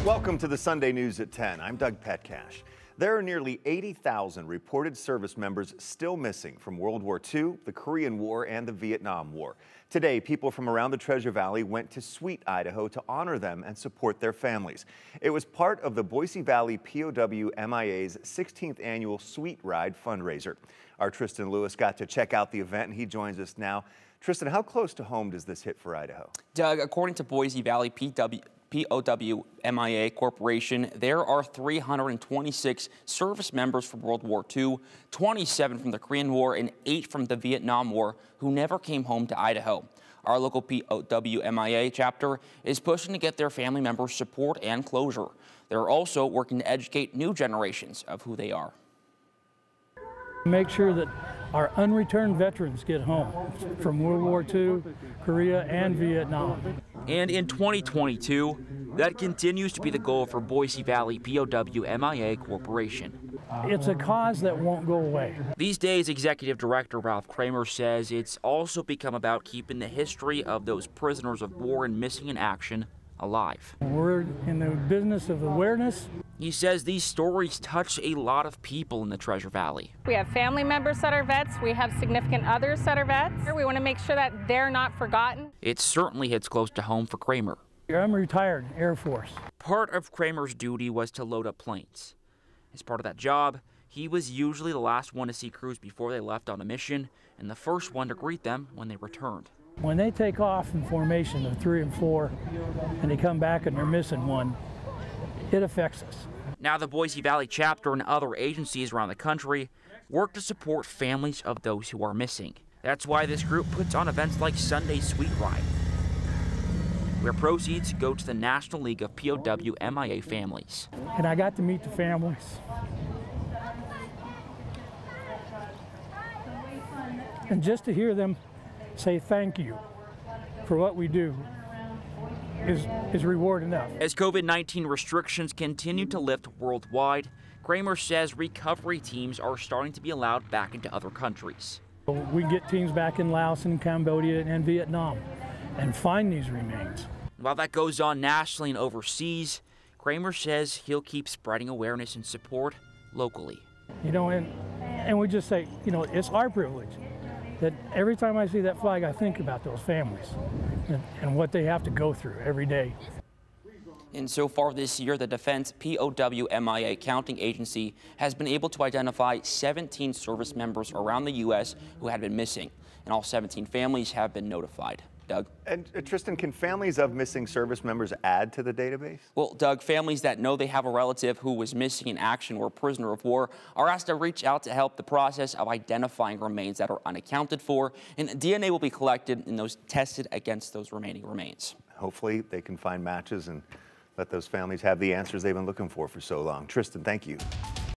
Welcome to the Sunday News at 10. I'm Doug Petcash. There are nearly 80,000 reported service members still missing from World War II, the Korean War, and the Vietnam War. Today, people from around the Treasure Valley went to Sweet, Idaho to honor them and support their families. It was part of the Boise Valley POW MIA's 16th annual Sweet Ride fundraiser. Our Tristan Lewis got to check out the event, and he joins us now. Tristan, how close to home does this hit for Idaho? Doug, according to Boise Valley POW MIA Corporation, there are 326 service members from World War II, 27 from the Korean War, and 8 from the Vietnam War who never came home to Idaho. Our local POW MIA chapter is pushing to get their family members support and closure. They're also working to educate new generations of who they are. Make sure that our unreturned veterans get home from World War II, Korea, and Vietnam. And in 2022, that continues to be the goal for Boise Valley POW MIA Corporation. It's a cause that won't go away. These days, Executive Director Ralph Kramer says it's also become about keeping the history of those prisoners of war and missing in action alive. We're in the business of awareness. He says these stories touch a lot of people in the Treasure Valley. We have family members that are vets. We have significant others that are vets. We want to make sure that they're not forgotten. It certainly hits close to home for Kramer. I'm retired Air Force. Part of Kramer's duty was to load up planes. As part of that job, he was usually the last one to see crews before they left on a mission and the first one to greet them when they returned. When they take off in formation of 3 and 4 and they come back and they're missing one, it affects us. Now the Boise Valley Chapter and other agencies around the country work to support families of those who are missing. That's why this group puts on events like Sunday Sweet Ride, where proceeds go to the National League of POW MIA Families. And I got to meet the families. And just to hear them say thank you for what we do is reward enough. As COVID-19 restrictions continue to lift worldwide, Kramer says recovery teams are starting to be allowed back into other countries. We can get teams back in Laos and Cambodia and Vietnam and find these remains. While that goes on nationally and overseas, Kramer says he'll keep spreading awareness and support locally. You know, and we just say, you know, it's our privilege that every time I see that flag, I think about those families and what they have to go through every day. And so far this year, the Defense POW MIA counting agency has been able to identify 17 service members around the U.S. who had been missing, and all 17 families have been notified. Doug? And Tristan, can families of missing service members add to the database? Well, Doug, families that know they have a relative who was missing in action or prisoner of war are asked to reach out to help the process of identifying remains that are unaccounted for, and DNA will be collected and those tested against those remaining remains. Hopefully they can find matches and let those families have the answers they've been looking for so long. Tristan, thank you.